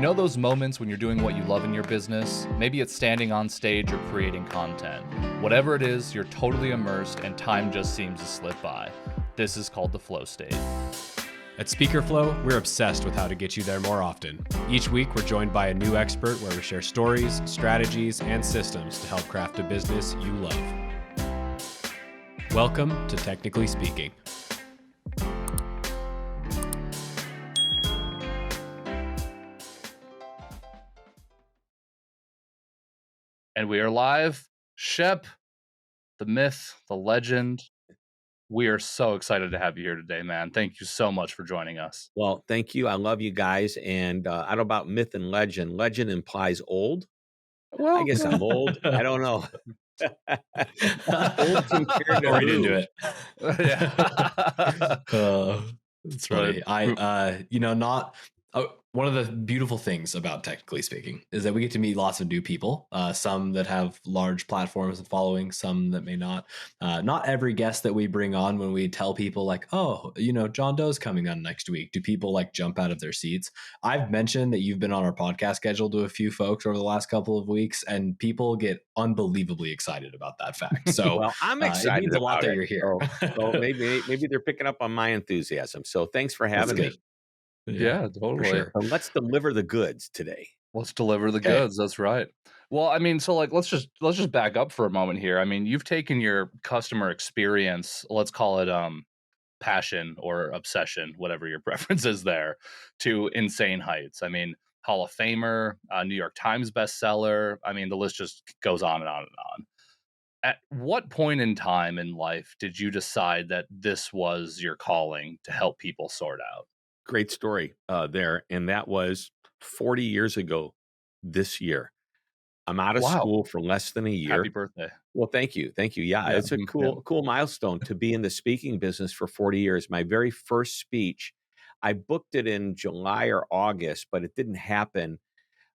You know those moments when you're doing what you love in your business? Maybe it's standing on stage or creating content. Whatever it is, you're totally immersed and time just seems to slip by. This is called the flow state. At Speaker Flow, we're obsessed with how to get you there more often. Each week, we're joined by a new expert where we share stories, strategies, and systems to help craft a business you love. Welcome to Technically Speaking. And we are live. Shep, the myth, the legend. We are so excited to have you here today, man. Thank you so much for joining us. Well, thank you. I love you guys. And I don't know about myth and legend. Legend implies old. Well, I guess I'm old. I don't know. Old compared to Right who? into it. Yeah. That's funny. One of the beautiful things about Technically Speaking is that we get to meet lots of new people, some that have large platforms and following, some that may not. Not every guest that we bring on, when we tell people like, oh, John Doe's coming on next week, do people like jump out of their seats? I've mentioned that you've been on our podcast schedule to a few folks over the last couple of weeks, and people get unbelievably excited about that fact. So well, I'm excited. It means a lot that you're here. So maybe they're picking up on my enthusiasm. So thanks for having me. Yeah, totally. Sure. So let's deliver the goods today. Let's deliver the goods. That's right. Well, I mean, so like let's just back up for a moment here. I mean, you've taken your customer experience, let's call it passion or obsession, whatever your preference is there, to insane heights. I mean, Hall of Famer, New York Times bestseller. I mean, the list just goes on and on and on. At what point in time in life did you decide that this was your calling to help people sort out? Great story there. And that was 40 years ago this year. I'm out of school for less than a year. Happy birthday. Well, thank you. Thank you. Yeah, it's a cool milestone to be in the speaking business for 40 years. My very first speech, I booked it in July or August, but it didn't happen.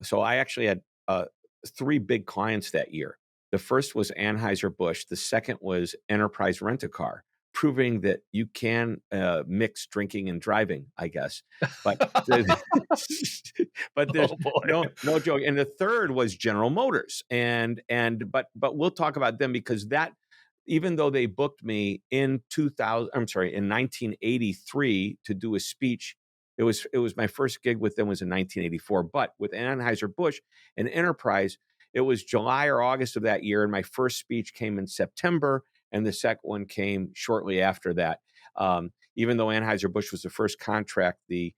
So I actually had three big clients that year. The first was Anheuser-Busch. The second was Enterprise Rent-A-Car, proving that you can mix drinking and driving, I guess. But there's no joke. And the third was General Motors. But we'll talk about them, because that, even though they booked me in 1983 to do a speech, it was my first gig with them was in 1984. But with Anheuser-Busch and Enterprise, it was July or August of that year, and my first speech came in September, and the second one came shortly after that. Even though Anheuser-Busch was the first contract, the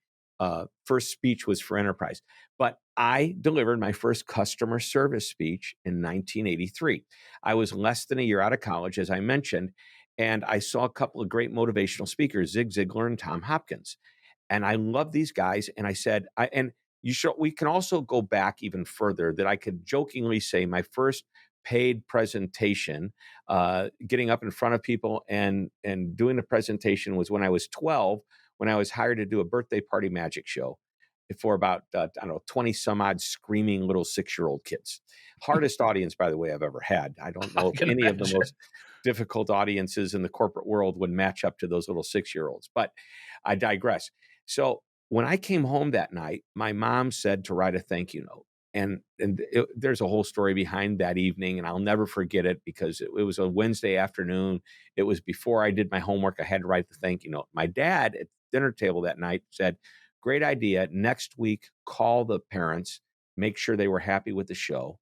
first speech was for Enterprise. But I delivered my first customer service speech in 1983. I was less than a year out of college, as I mentioned, and I saw a couple of great motivational speakers, Zig Ziglar and Tom Hopkins. And I love these guys. And I said, we can also go back even further, that I could jokingly say my first paid presentation, getting up in front of people and doing a presentation, was when I was 12, when I was hired to do a birthday party magic show for about, 20 some odd screaming little 6-year-old kids. Hardest audience, by the way, I've ever had. I don't know if any of the most difficult audiences in the corporate world would match up to those little 6-year-olds, but I digress. So when I came home that night, my mom said to write a thank you note. And there's a whole story behind that evening, and I'll never forget it, because it was a Wednesday afternoon. It was before I did my homework. I had to write the thank you note. My dad at the dinner table that night said, great idea. Next week, call the parents, make sure they were happy with the show,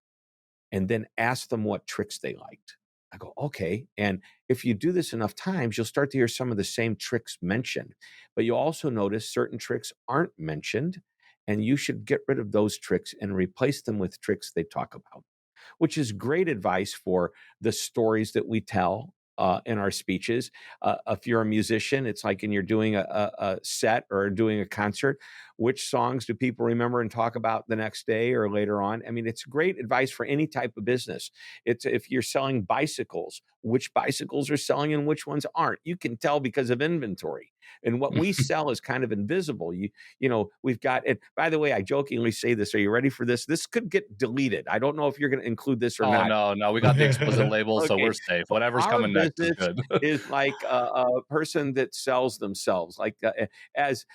and then ask them what tricks they liked. I go, okay. And if you do this enough times, you'll start to hear some of the same tricks mentioned. But you'll also notice certain tricks aren't mentioned, and you should get rid of those tricks and replace them with tricks they talk about, which is great advice for the stories that we tell in our speeches. If you're a musician, it's like, and you're doing a set or doing a concert, which songs do people remember and talk about the next day or later on? I mean, it's great advice for any type of business. It's if you're selling bicycles, which bicycles are selling and which ones aren't. You can tell because of inventory. And what we sell is kind of invisible. We've got it. By the way, I jokingly say this. Are you ready for this? This could get deleted. I don't know if you're going to include this or not. No. We got the explicit label, Okay. So we're safe. Whatever's coming next is good. Is like a person that sells themselves. Like as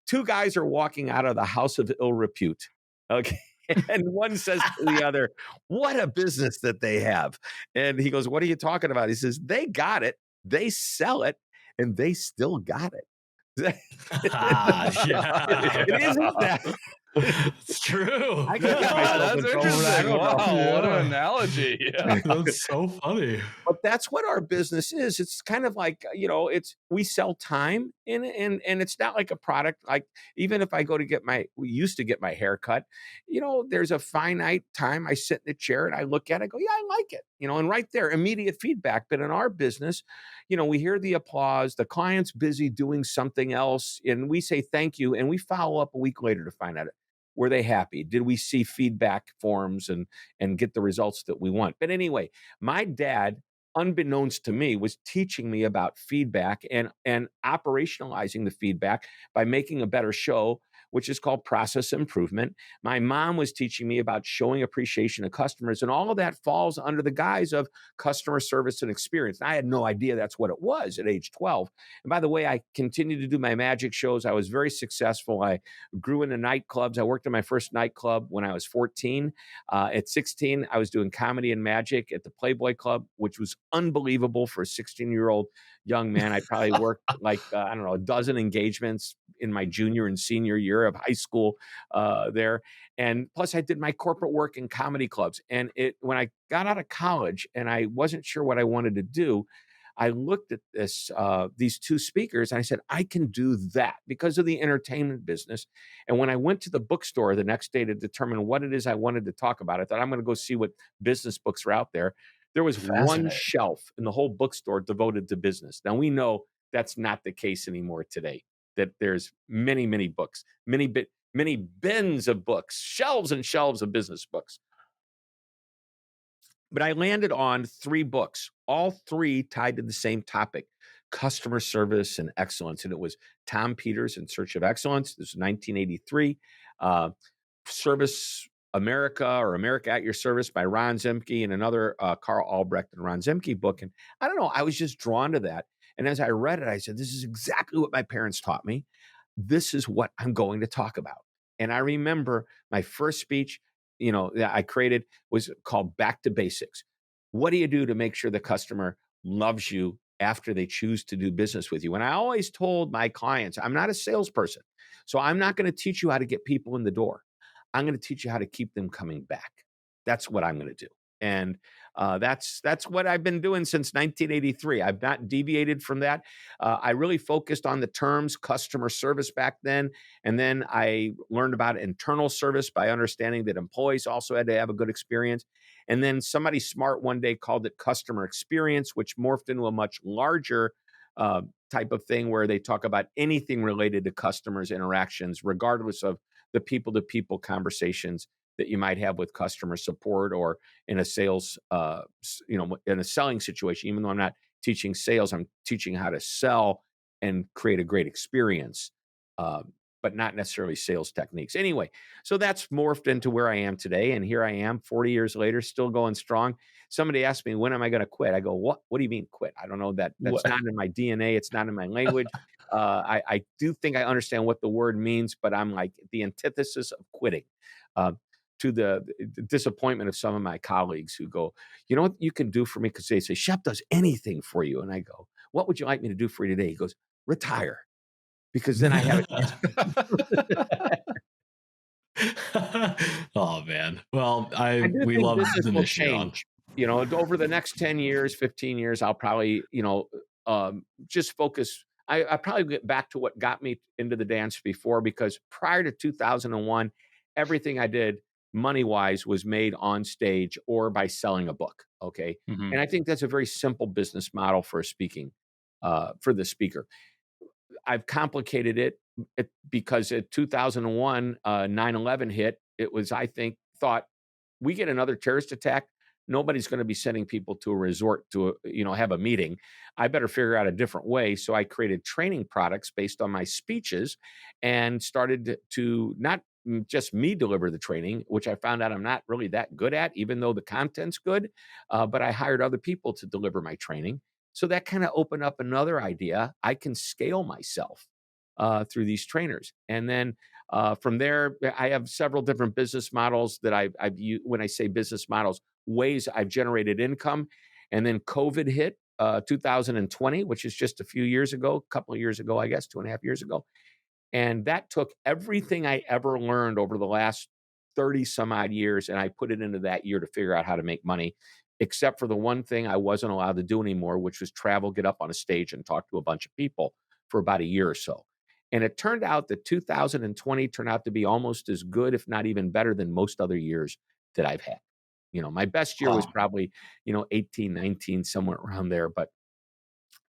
two guys are walking out of the house of ill repute. Okay. And one says to the other, what a business that they have. And he goes, what are you talking about? He says, they got it, they sell it, and they still got it. Yeah. It isn't that. It's true. I could get Yeah, myself that's in trouble for that. I interesting. don't know. Wow, what an Yeah. analogy. Yeah. That's so funny. But that's what our business is. It's kind of like, it's we sell time and it's not like a product. Like even if I go to we used to get my hair cut, there's a finite time I sit in the chair and I look at it, I go, yeah, I like it, and right there, immediate feedback. But in our business, we hear the applause, the client's busy doing something else, and we say thank you, and we follow up a week later to find out, were they happy? Did we see feedback forms and get the results that we want? But anyway, my dad, unbeknownst to me, was teaching me about feedback and operationalizing the feedback by making a better show, which is called process improvement. My mom was teaching me about showing appreciation to customers, and all of that falls under the guise of customer service and experience. And I had no idea that's what it was at age 12. And by the way, I continued to do my magic shows. I was very successful. I grew into nightclubs. I worked in my first nightclub when I was 14. At 16, I was doing comedy and magic at the Playboy Club, which was unbelievable for a 16-year-old young man. I probably worked like, I don't know, a dozen engagements in my junior and senior year of high school there. And plus I did my corporate work in comedy clubs. And when I got out of college and I wasn't sure what I wanted to do, I looked at these two speakers and I said, I can do that because of the entertainment business. And when I went to the bookstore the next day to determine what it is I wanted to talk about, I thought I'm going to go see what business books are out there. There was one Fascinating. shelf in the whole bookstore devoted to business. Now we know that's not the case anymore today, that there's many, many books, many bins of books, shelves and shelves of business books. But I landed on 3 books, all 3 tied to the same topic, customer service and excellence. And it was Tom Peters in Search of Excellence. This was 1983. Service America or America at Your Service by Ron Zemke, and another Carl Albrecht and Ron Zemke book. And I don't know, I was just drawn to that. And as I read it, I said, this is exactly what my parents taught me. This is what I'm going to talk about. And I remember my first speech, that I created was called Back to Basics. What do you do to make sure the customer loves you after they choose to do business with you? And I always told my clients, I'm not a salesperson, so I'm not going to teach you how to get people in the door. I'm going to teach you how to keep them coming back. That's what I'm going to do. And that's what I've been doing since 1983. I've not deviated from that. I really focused on the terms customer service back then. And then I learned about internal service by understanding that employees also had to have a good experience. And then somebody smart one day called it customer experience, which morphed into a much larger type of thing where they talk about anything related to customers' interactions, regardless of the people-to-people conversations that you might have with customer support or in a sales, in a selling situation. Even though I'm not teaching sales, I'm teaching how to sell and create a great experience, but not necessarily sales techniques. Anyway, so that's morphed into where I am today. And here I am 40 years later, still going strong. Somebody asked me, when am I going to quit? I go, what do you mean quit? I don't know that. That's What? not in my DNA. It's not in my language. I do think I understand what the word means, but I'm like the antithesis of quitting. To the disappointment of some of my colleagues who go, you know what you can do for me? Because they say, Shep does anything for you. And I go, what would you like me to do for you today? He goes, retire. Because then I have Oh man. Well, I do we think love business the will mission you're on. change. Over the next 10 years, 15 years, I'll probably, just focus. I probably get back to what got me into the dance before, because prior to 2001, everything I did money-wise was made on stage or by selling a book. Okay. Mhm. And I think that's a very simple business model for for the speaker. I've complicated it because at 2001, 9/11 hit. It was, I think, thought we get another terrorist attack. Nobody's going to be sending people to a resort to, have a meeting. I better figure out a different way. So I created training products based on my speeches and started to not just me deliver the training, which I found out I'm not really that good at, even though the content's good. But I hired other people to deliver my training. So that kind of opened up another idea. I can scale myself. through these trainers. And then from there, I have several different business models that I've used. When I say business models, ways I've generated income. And then COVID hit 2020, which is just a few years ago, a couple of years ago, I guess, 2.5 years ago. And that took everything I ever learned over the last 30 some odd years, and I put it into that year to figure out how to make money, except for the one thing I wasn't allowed to do anymore, which was travel, get up on a stage and talk to a bunch of people for about a year or so. And it turned out that 2020 turned out to be almost as good, if not even better than most other years that I've had. My best year was Wow. probably, 18, 19, somewhere around there. But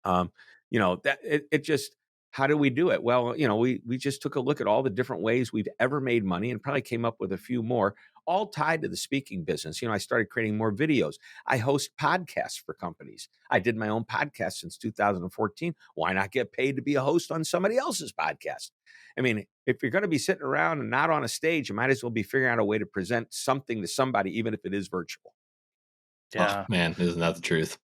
um, that it just, how do we do it? Well, we just took a look at all the different ways we've ever made money and probably came up with a few more, all tied to the speaking business. I started creating more videos. I host podcasts for companies. I did my own podcast since 2014. Why not get paid to be a host on somebody else's podcast? I mean, if you're going to be sitting around and not on a stage, you might as well be figuring out a way to present something to somebody, even if it is virtual. Oh Yeah. man, isn't that the truth?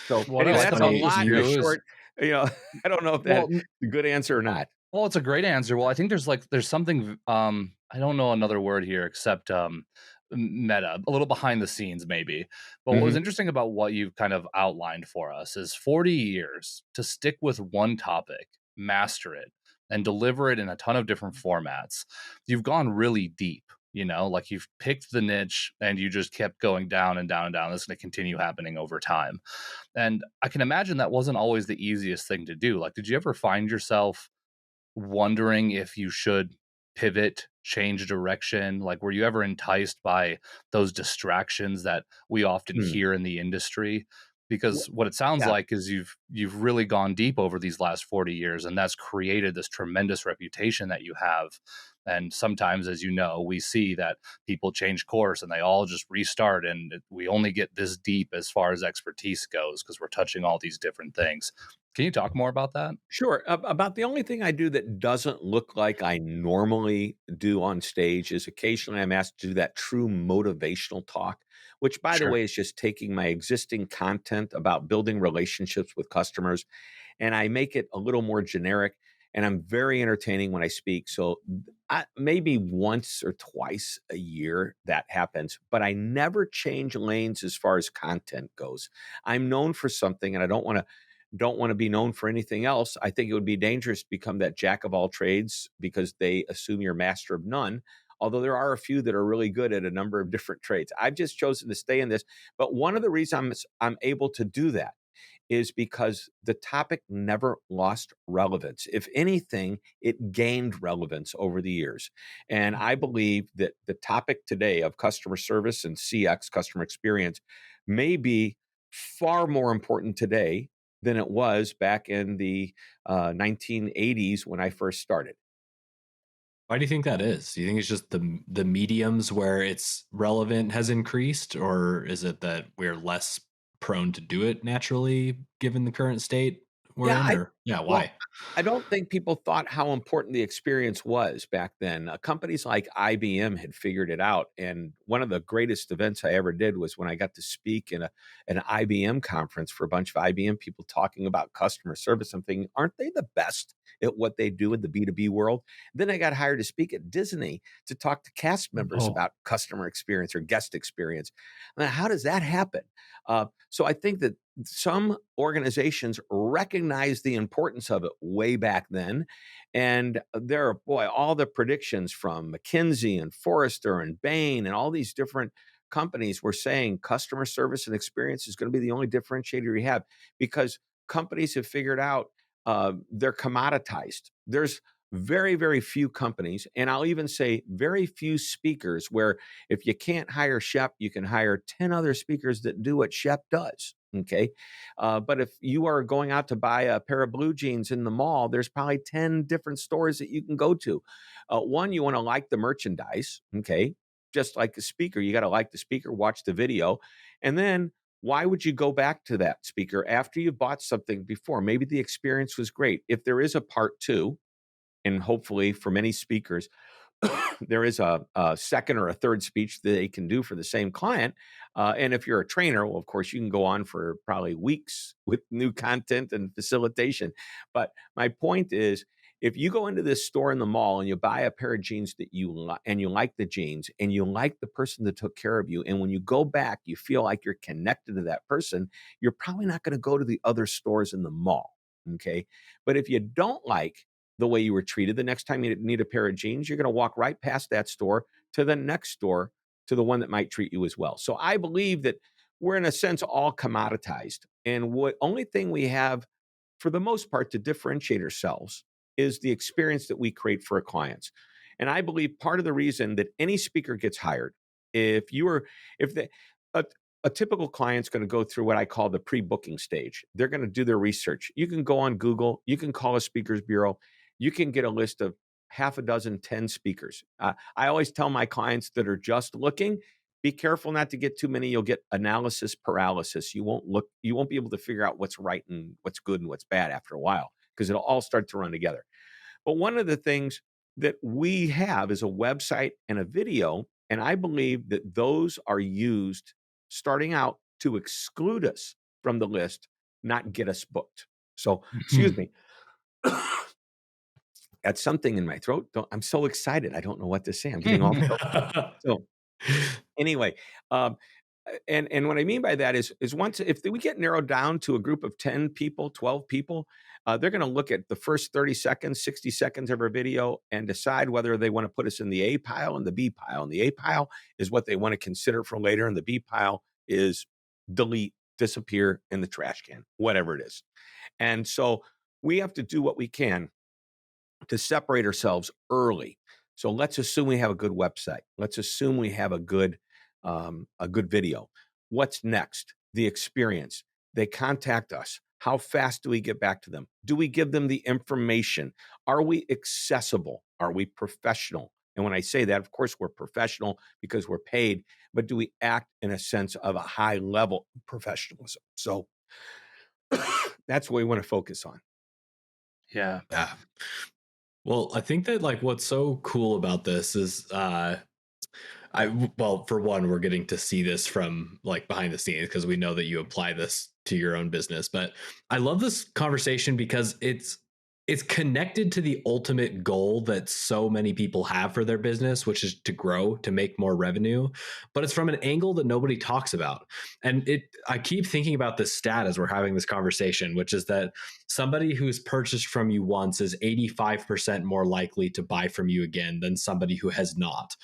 So What I anyway, It's like that's a about funny this lot in a too is, short, you know, I don't know if well, that's a good answer or not. well, it's a great answer. Well, I think there's something, I don't know another word here except meta, a little behind the scenes maybe. But what was Mhm. interesting about what you've kind of outlined for us is 40 years to stick with one topic, master it, and deliver it in a ton of different formats. You've gone really deep. Like you've picked the niche and you just kept going down and down and down. This is going to continue happening over time. And I can imagine that wasn't always the easiest thing to do. Like, did you ever find yourself wondering if you should pivot, change direction? Like, were you ever enticed by those distractions that we often Hmm. hear in the industry? Because Wh- what it sounds Yeah, like is you've really gone deep over these last 40 years, and that's created this tremendous reputation that you have. And sometimes, as you know, we see that people change course and they all just restart, and we only get this deep as far as expertise goes because we're touching all these different things. Can you talk more about that? sure. About the only thing I do that doesn't look like I normally do on stage is occasionally I'm asked to do that true motivational talk, which, by the Sure. way, is just taking my existing content about building relationships with customers and I make it a little more generic. And I'm very entertaining when I speak. So maybe once or twice a year that happens, but I never change lanes as far as content goes. I'm known for something, and I don't want to be known for anything else. I think it would be dangerous to become that jack of all trades because they assume you're master of none. Although there are a few that are really good at a number of different trades. I've just chosen to stay in this. But one of the reasons I'm able to do that is because the topic never lost relevance. If anything, it gained relevance over the years. And I believe that the topic today of customer service and CX, customer experience, may be far more important today than it was back in the 1980s when I first started. Why do you think that is? Do you think it's just the mediums where it's relevant has increased, or is it that we're less prone to do it naturally given the current state we're Yeah, in? I Or yeah, well, why? I don't think people thought how important the experience was back then. Companies like IBM had figured it out, and one of the greatest events I ever did was when I got to speak in an IBM conference for a bunch of IBM people talking about customer service. I'm thinking, aren't they the best at what they do in the B2B world? Then I got hired to speak at Disney to talk to cast members Oh, about customer experience or guest experience. Now, how does that happen? So I think that some organizations recognize the importance of it way back then. And there are, boy, all the predictions from McKinsey and Forrester and Bain and all these different companies were saying customer service and experience is going to be the only differentiator you have because companies have figured out they're commoditized. There's very, very few companies, and I'll even say very few speakers where if you can't hire Shep, you can hire 10 other speakers that do what Shep does. Okay. But if you are going out to buy a pair of blue jeans in the mall, there's probably 10 different stores that you can go to. One, you want to like the merchandise. Okay. Just like a speaker, you got to like the speaker, watch the video. And then why would you go back to that speaker after you've bought something before? Maybe the experience was great. If there is a part two, and hopefully for many speakers, there is a second or a third speech that they can do for the same client. And if you're a trainer, well, of course, you can go on for probably weeks with new content and facilitation. But my point is, if you go into this store in the mall and you buy a pair of jeans that and you like the jeans and you like the person that took care of you, and when you go back, you feel like you're connected to that person, you're probably not going to go to the other stores in the mall. Okay. But if you don't like the way you were treated, the next time you need a pair of jeans, you're going to walk right past that store to the next store, to the one that might treat you as well. So I believe that we're in a sense all commoditized. And what only thing we have for the most part to differentiate ourselves is the experience that we create for our clients. And I believe part of the reason that any speaker gets hired, if you are, if the, a typical client's going to go through what I call the pre-booking stage. They're going to do their research. You can go on Google, you can call a speakers bureau, you can get a list of half a dozen, 10 speakers. I always tell my clients that are just looking, be careful not to get too many. You'll get analysis paralysis. You won't be able to figure out what's right and what's good and what's bad after a while, because it'll all start to run together. But one of the things that we have is a website and a video. And I believe that those are used starting out to exclude us from the list, not get us booked. So, excuse me. Got something in my throat. I'm so excited. I don't know what to say. I'm getting all so anyway, and what I mean by that is once if we get narrowed down to a group of 10 people, 12 people, they're going to look at the first 30 seconds, 60 seconds of our video and decide whether they want to put us in the A pile and the B pile. And the A pile is what they want to consider for later, and the B pile is delete, disappear in the trash can, whatever it is. And so we have to do what we can to separate ourselves early. So let's assume we have a good website. Let's assume we have a good video. What's next? The experience. They contact us. How fast do we get back to them? Do we give them the information? Are we accessible? Are we professional? And when I say that, of course, we're professional because we're paid, but do we act in a sense of a high level of professionalism? So that's what we want to focus on. Yeah. Well, I think that like what's so cool about this is well, for one, we're getting to see this from like behind the scenes because we know that you apply this to your own business. But I love this conversation because it's connected to the ultimate goal that so many people have for their business, which is to grow, to make more revenue. But it's from an angle that nobody talks about. And I keep thinking about this stat as we're having this conversation, which is that somebody who's purchased from you once is 85% more likely to buy from you again than somebody who has not.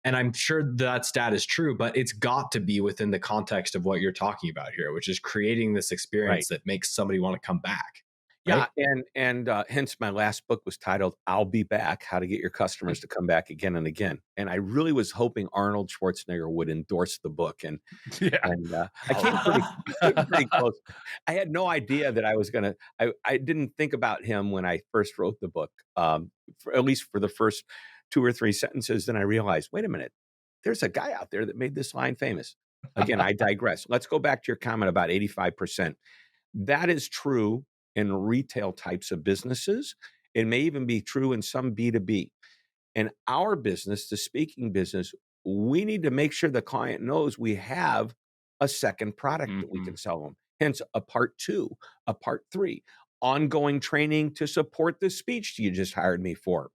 And I'm sure that stat is true, but it's got to be within the context of what you're talking about here, which is creating this experience that makes somebody want to come back. Yeah, Right? and hence my last book was titled "I'll Be Back: How to Get Your Customers to Come Back Again and Again." And I really was hoping Arnold Schwarzenegger would endorse the book, and Yeah. I came pretty close. I had no idea that I was gonna. I didn't think about him when I first wrote the book, at least for the first 2 or 3 sentences. Then I realized, wait a minute, there's a guy out there that made this line famous. Again, I digress. Let's go back to your comment about 85%. That is true in retail types of businesses. It may even be true in some B2B. In our business, the speaking business, we need to make sure the client knows we have a second product that we can sell them. Hence a part 2, a part 3, ongoing training to support the speech you just hired me for.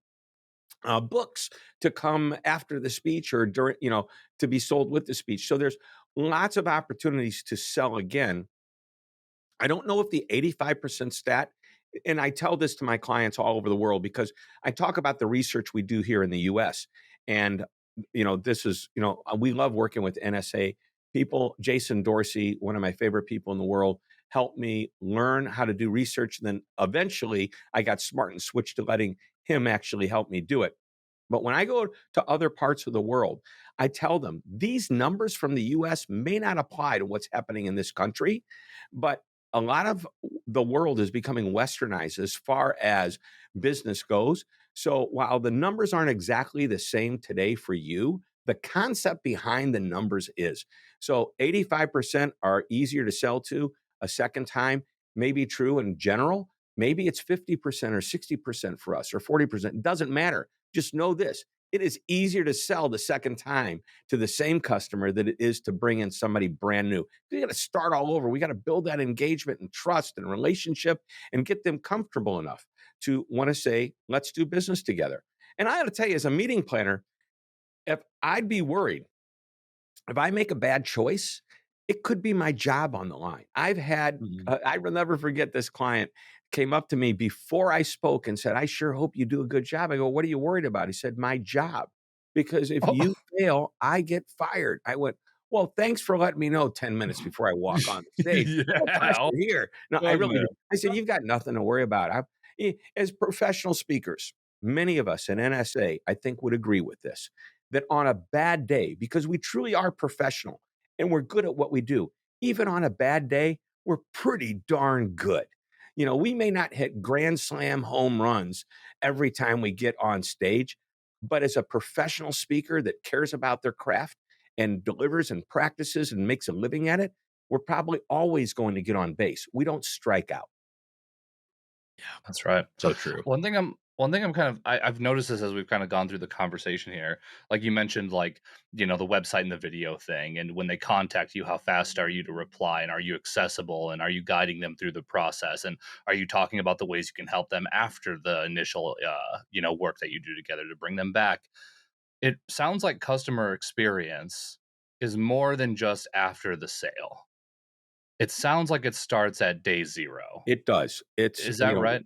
Books to come after the speech or during, to be sold with the speech. So there's lots of opportunities to sell again. I don't know if the 85% stat, and I tell this to my clients all over the world because I talk about the research we do here in the US. And, this is, we love working with NSA people. Jason Dorsey, one of my favorite people in the world, helped me learn how to do research. And then eventually I got smart and switched to letting him actually help me do it. But when I go to other parts of the world, I tell them these numbers from the US may not apply to what's happening in this country, but a lot of the world is becoming westernized as far as business goes. So while the numbers aren't exactly the same today for you, the concept behind the numbers is. So 85% are easier to sell to a second time, may be true in general. Maybe it's 50% or 60% for us or 40%. It doesn't matter. Just know this. It is easier to sell the second time to the same customer than it is to bring in somebody brand new. You got to start all over. We got to build that engagement and trust and relationship and get them comfortable enough to want to say, let's do business together. And I got to tell you, as a meeting planner, if I'd be worried if I make a bad choice, it could be my job on the line. Mhm. I will never forget this client came up to me before I spoke and said, I sure hope you do a good job. I go, what are you worried about? He said, my job. Because if you Oh. fail, I get fired. I went, well, thanks for letting me know 10 minutes before I walk on the stage. No Yeah. pressure Oh, here. No, I really goodness. did. I said, you've got nothing to worry about. As professional speakers, many of us in NSA, I think, would agree with this that on a bad day, because we truly are professional and we're good at what we do, even on a bad day, we're pretty darn good. We may not hit grand slam home runs every time we get on stage, but as a professional speaker that cares about their craft and delivers and practices and makes a living at it, we're probably always going to get on base. We don't strike out. That's right. So true. One thing I'm kind of I've noticed this as we've kind of gone through the conversation here. Like you mentioned, like, the website and the video thing, and when they contact you, how fast are you to reply, and are you accessible, and are you guiding them through the process, and are you talking about the ways you can help them after the initial work that you do together to bring them back. It sounds like customer experience is more than just after the sale. It sounds like it starts at day zero. It does. It's, Is that right?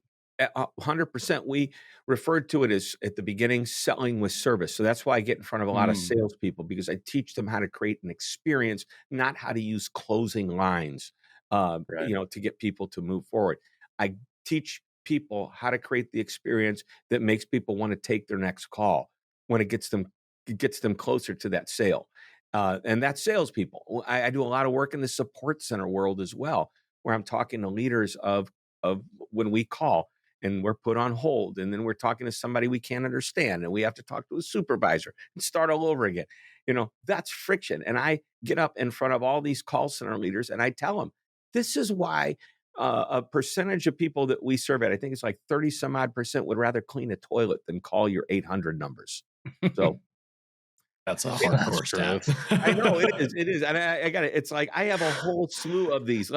100%. We referred to it as at the beginning selling with service. So that's why I get in front of a lot of Mm, salespeople because I teach them how to create an experience, not how to use closing lines, right. to get people to move forward. I teach people how to create the experience that makes people want to take their next call when it gets them closer to that sale. And that's salespeople. I do a lot of work in the support center world as well, where I'm talking to leaders of when we call and we're put on hold and then we're talking to somebody we can't understand and we have to talk to a supervisor and start all over again. That's friction. And I get up in front of all these call center leaders and I tell them this is why a percentage of people that we surveyed, I think it's like 30 some odd percent, would rather clean a toilet than call your 800 numbers. So That's a That's hardcore stat. truth. I know it is, and I got it. It's like I have a whole slew of these.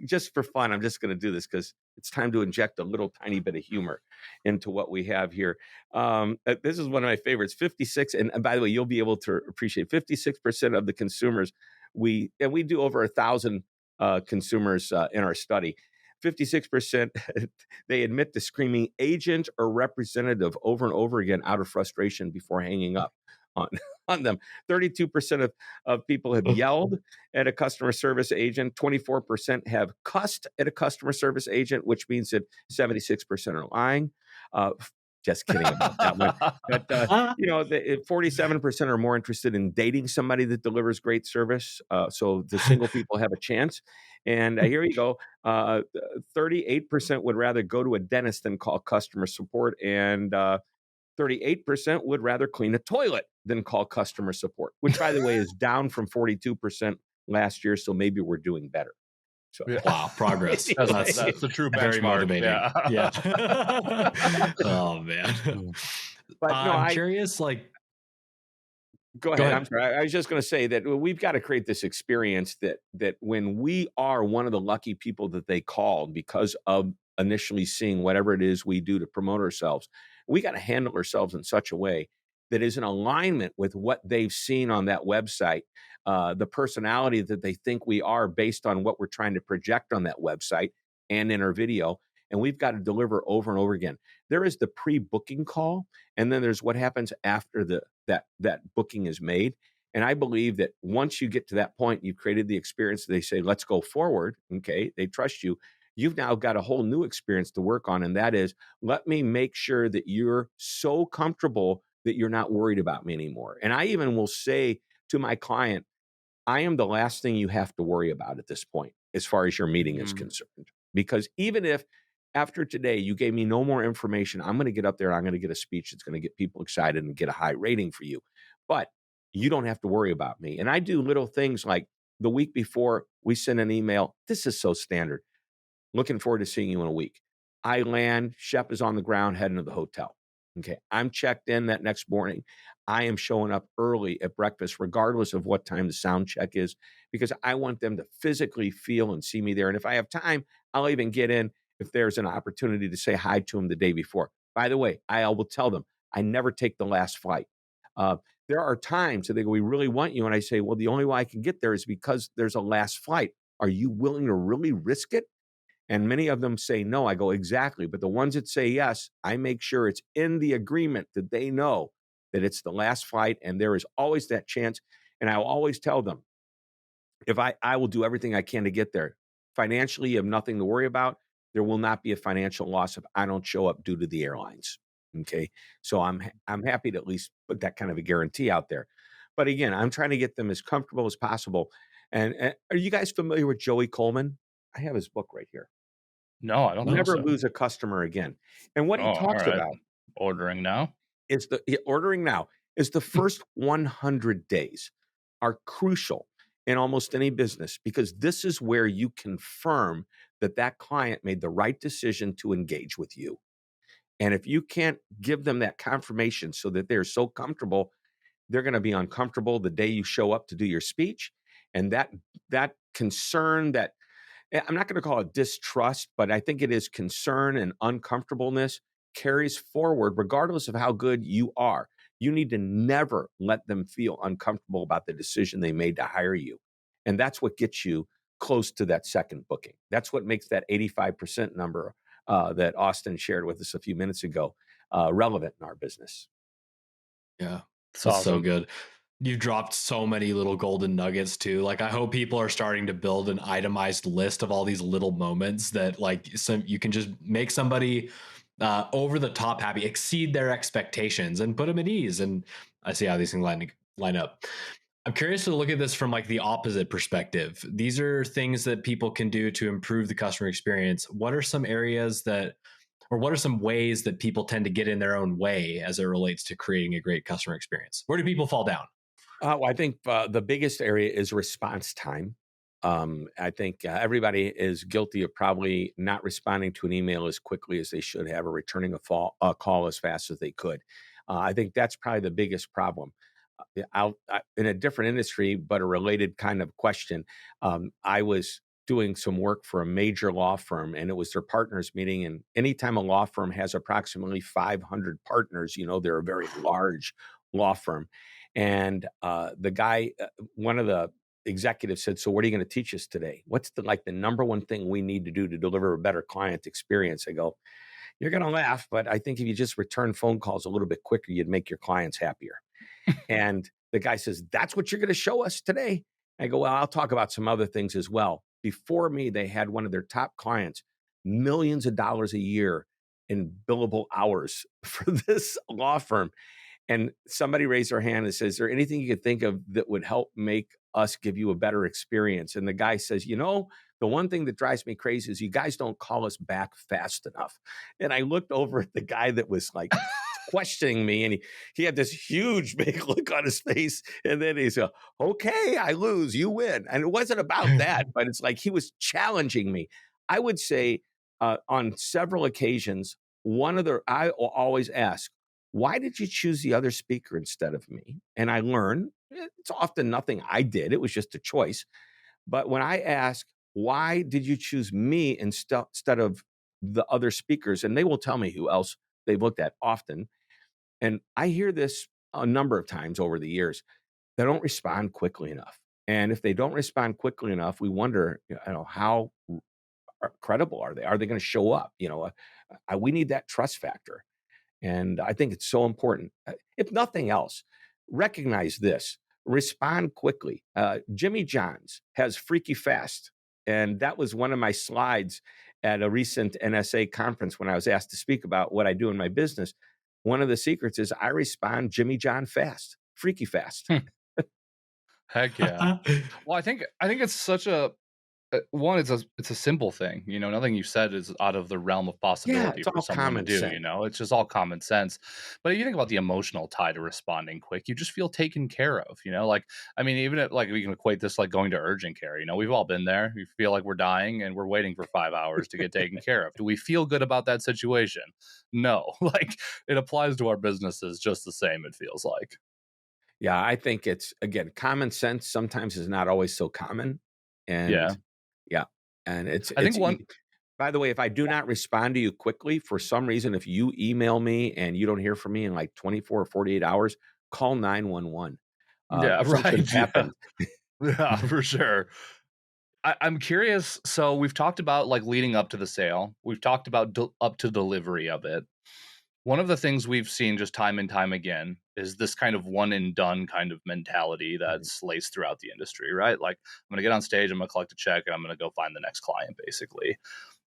Just for fun, I'm just going to do this because it's time to inject a little tiny bit of humor into what we have here. This is one of my favorites. 56, and by the way, you'll be able to appreciate 56% of the consumers we do over 1,000 consumers in our study. 56% they admit to screaming agent or representative over and over again out of frustration before hanging up on on them. 32% of people have yelled at a customer service agent. 24% have cussed at a customer service agent, which means that 76% are lying. Uh, just kidding about that one. But, 47% are more interested in dating somebody that delivers great service. So the single people have a chance. And here you go. 38% would rather go to a dentist than call customer support. And 38% would rather clean a toilet than call customer support, which, by the way, is down from 42% last year. So maybe we're doing better. So, Yeah. Wow, progress. That's That's that's the true very benchmark. motivating. Yeah. Yeah. Oh man. but no, I'm curious, like, go go ahead. I'm ahead. sorry. I was just going to say that we've got to create this experience that when we are one of the lucky people that they called because of initially seeing whatever it is we do to promote ourselves, we got to handle ourselves in such a way that is in alignment with what they've seen on that website, the personality that they think we are based on what we're trying to project on that website and in our video. And we've got to deliver over and over again. There is the pre-booking call, and then there's what happens after that booking is made. And I believe that once you get to that point, you've created the experience. They say, let's go forward. Okay. They trust you. You've now got a whole new experience to work on. And that is, let me make sure that you're so comfortable that you're not worried about me anymore. And I even will say to my client, I am the last thing you have to worry about at this point, as far as your meeting is Mm. concerned. Because even if after today you gave me no more information, I'm going to get up there and I'm going to get a speech that's going to get people excited and get a high rating for you. But you don't have to worry about me. And I do little things like the week before we send an email. This is so standard. Looking forward to seeing you in a week. I land, Shep is on the ground heading to the hotel. Okay. I'm checked in that next morning. I am showing up early at breakfast, regardless of what time the sound check is, because I want them to physically feel and see me there. And if I have time, I'll even get in if there's an opportunity to say hi to them the day before. By the way, I will tell them I never take the last flight. Uh, there are times that they go, "We really want you." And I say, "Well, the only way I can get there is because there's a last flight. Are you willing to really risk it?" And many of them say no. I go, exactly. But the ones that say yes, I make sure it's in the agreement that they know that it's the last flight. And there is always that chance. And I will always tell them, if I will do everything I can to get there. Financially, you have nothing to worry about. There will not be a financial loss if I don't show up due to the airlines. Okay. So I'm happy to at least put that kind of a guarantee out there. But again, I'm trying to get them as comfortable as possible. And are you guys familiar with Joey Coleman? I have his book right here. No, I don't think No. Never so. lose a customer again. And what Oh, he all talks right. about Ordering now? is ordering now is the first 100 days are crucial in almost any business, because this is where you confirm that that client made the right decision to engage with you. And if you can't give them that confirmation so that they're so comfortable, they're going to be uncomfortable the day you show up to do your speech. And that concern, that I'm not going to call it distrust, but I think it is concern and uncomfortableness carries forward regardless of how good you are. You need to never let them feel uncomfortable about the decision they made to hire you. And that's what gets you close to that second booking. That's what makes that 85% number that Austin shared with us a few minutes ago relevant in our business. Yeah, It's that's so awesome. good. You've dropped so many little golden nuggets too. Like I hope people are starting to build an itemized list of all these little moments that like some you can just make somebody over the top happy, exceed their expectations, and put them at ease. And I see how these things line up. I'm curious to look at this from like the opposite perspective. These are things that people can do to improve the customer experience. What are some areas that or what are some ways that people tend to get in their own way as it relates to creating a great customer experience? Where do people fall down? Well, I think the biggest area is response time. I think everybody is guilty of probably not responding to an email as quickly as they should have, or returning a call as fast as they could. I think that's probably the biggest problem. In a different industry, but a related kind of question. I was doing some work for a major law firm, and it was their partners meeting. And anytime a law firm has approximately 500 partners, they're a very large law firm. And the guy, one of the executives said, "So what are you going to teach us today? What's the number one thing we need to do to deliver a better client experience?" I go, "You're going to laugh, but I think if you just return phone calls a little bit quicker, you'd make your clients happier." And the guy says, "That's what you're going to show us today?" I go, "Well, I'll talk about some other things as well." Before me, they had one of their top clients, millions of dollars a year in billable hours for this law firm. And somebody raised their hand and says, "Is there anything you could think of that would help make us give you a better experience?" And the guy says, "The one thing that drives me crazy is you guys don't call us back fast enough." And I looked over at the guy that was like questioning me, and he had this huge big look on his face. And then he said, "Okay, I lose, you win." And it wasn't about that, but it's like he was challenging me. I would say on several occasions, I will always ask, "Why did you choose the other speaker instead of me?" And I learn it's often nothing I did, it was just a choice. But when I ask, "Why did you choose me instead of the other speakers?" And they will tell me who else they've looked at often. And I hear this a number of times over the years. They don't respond quickly enough. And if they don't respond quickly enough, we wonder, how credible are they? Are they going to show up? We need that trust factor. And I think it's so important. If nothing else, recognize this, respond quickly. Jimmy John's has Freaky Fast. And that was one of my slides at a recent NSA conference when I was asked to speak about what I do in my business. One of the secrets is I respond Jimmy John fast, freaky fast. Heck yeah. Well, I think it's such a One, it's a simple thing, you know, nothing you said is out of the realm of Yeah, possibility it's for all someone to common do, you sense. know? It's just all common sense. But if you think about the emotional tie to responding quick, you just feel taken care of, you know? Like, I mean, even if, like, we can equate this like going to urgent care, you know, we've all been there. We feel like we're dying and we're waiting for 5 hours to get taken care of. Do we feel good about that situation? No. Like, it applies to our businesses just the same, it feels like. Yeah, I think it's again, common sense sometimes is not always so common. Yeah. And yeah, and I think one by the way, if I do not respond to you quickly for some reason, if you email me and you don't hear from me in like 24 or 48 hours, call 911. Yeah, Something's right, yeah. happened. Yeah, for sure. I'm curious. So we've talked about like leading up to the sale. We've talked about up to delivery of it. One of the things we've seen just time and time again is this kind of one and done kind of mentality Mhm. that's laced throughout the industry, right? Like I'm going to get on stage, I'm going to collect a check, and I'm going to go find the next client, basically.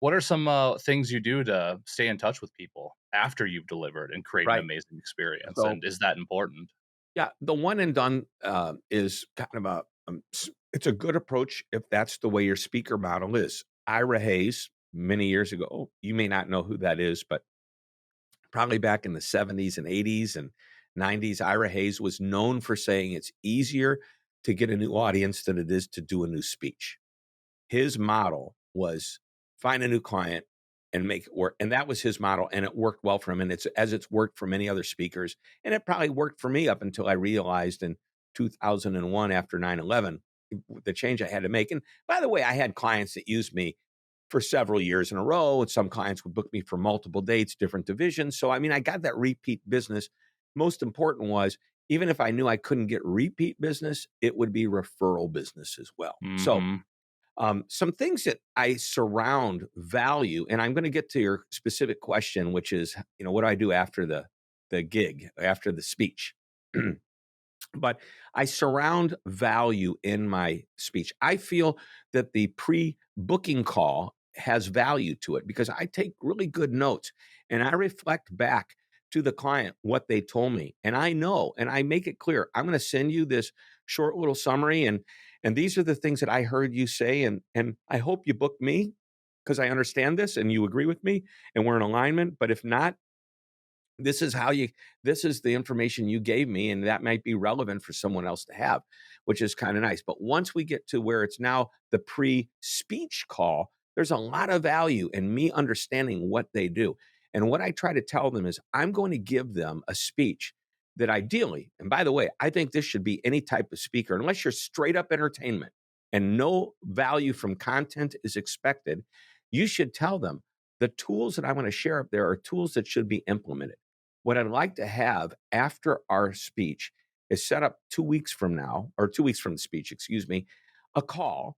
What are some things you do to stay in touch with people after you've delivered and create an Right. amazing experience? So And is that important? yeah, the one and done is kind of it's a good approach if that's the way your speaker model is. Ira Hayes, many years ago, you may not know who that is, but probably back in the 70s and 80s and 90s, Ira Hayes was known for saying it's easier to get a new audience than it is to do a new speech. His model was find a new client and make it work. And that was his model. And it worked well for him. And it's worked for many other speakers. And it probably worked for me up until I realized in 2001 after 9/11 the change I had to make. And by the way, I had clients that used me for several years in a row. And some clients would book me for multiple dates, different divisions. So, I mean, I got that repeat business. Most important was, even if I knew I couldn't get repeat business, it would be referral business as well. So, Hmm. some things that I surround value, and I'm going to get to your specific question, which is, what do I do after the gig, after the speech? But I surround value in my speech. I feel that the pre-booking call has value to it because I take really good notes and I reflect back to the client what they told me. And I know, and I make it clear, I'm going to send you this short little summary and these are the things that I heard you say and I hope you book me because I understand this and you agree with me and we're in alignment, but if not, this is how you this is the information you gave me and that might be relevant for someone else to have, which is kind of nice. But once we get to where it's now the pre-speech call, there's a lot of value in me understanding what they do. And what I try to tell them is I'm going to give them a speech that ideally, and by the way, I think this should be any type of speaker unless you're straight up entertainment and no value from content is expected, you should tell them the tools that I want to share up there are tools that should be implemented. What I'd like to have after our speech is set up 2 weeks from now, or 2 weeks from the speech, excuse me, a call,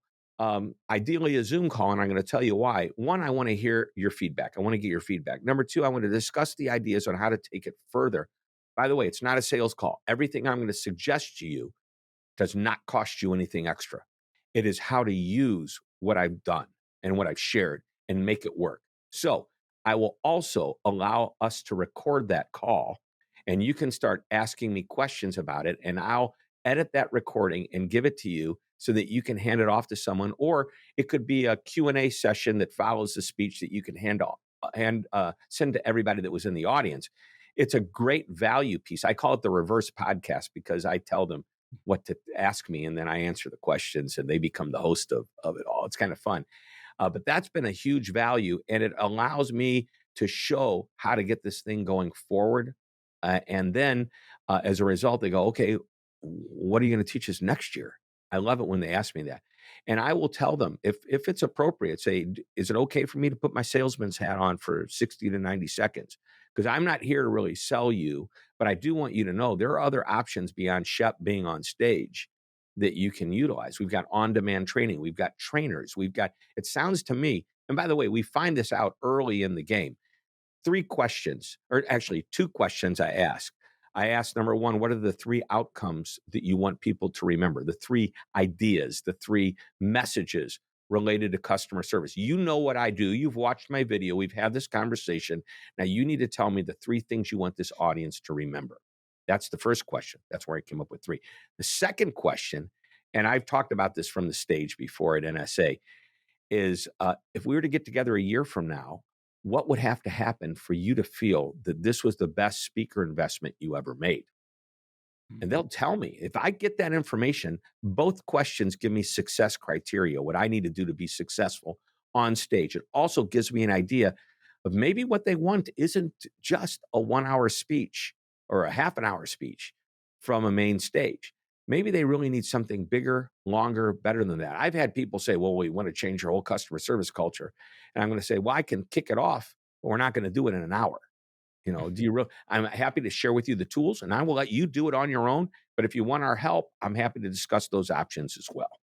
ideally a Zoom call. And I'm going to tell you why. One, I want to hear your feedback. I want to get your feedback. Number two, I want to discuss the ideas on how to take it further. By the way, it's not a sales call. Everything I'm going to suggest to you does not cost you anything extra. It is how to use what I've done and what I've shared and make it work. So I will also allow us to record that call and you can start asking me questions about it and I'll edit that recording and give it to you so that you can hand it off to someone, or it could be a Q&A session that follows the speech that you can hand off and send to everybody that was in the audience. It's a great value piece. I call it the reverse podcast because I tell them what to ask me and then I answer the questions and they become the host of it all. It's kind of fun. But that's been a huge value and it allows me to show how to get this thing going forward. And then as a result, they go, okay, what are you going to teach us next year? I love it when they ask me that. And I will tell them if it's appropriate, say, is it okay for me to put my salesman's hat on for 60 to 90 seconds? Because I'm not here to really sell you, but I do want you to know there are other options beyond Shep being on stage that you can utilize. We've got on-demand training. We've got trainers. It sounds to me, and by the way, we find this out early in the game. 3 questions, or actually 2 questions I ask. I ask number one, what are the 3 outcomes that you want people to remember? The 3 ideas, the 3 messages related to customer service. You know what I do. You've watched my video. We've had this conversation. Now you need to tell me the 3 things you want this audience to remember. That's the first question. That's where I came up with 3. The second question, and I've talked about this from the stage before at NSA, is if we were to get together a year from now, what would have to happen for you to feel that this was the best speaker investment you ever made? And Mhm. they'll tell me. If I get that information, both questions give me success criteria, what I need to do to be successful on stage. It also gives me an idea of maybe what they want isn't just a 1 hour speech or a half an hour speech from a main stage. Maybe they really need something bigger, longer, better than that. I've had people say, well, we want to change our whole customer service culture. And I'm going to say, well, I can kick it off, but we're not going to do it in an hour. Do you really? I'm happy to share with you the tools, and I will let you do it on your own. But if you want our help, I'm happy to discuss those options as well.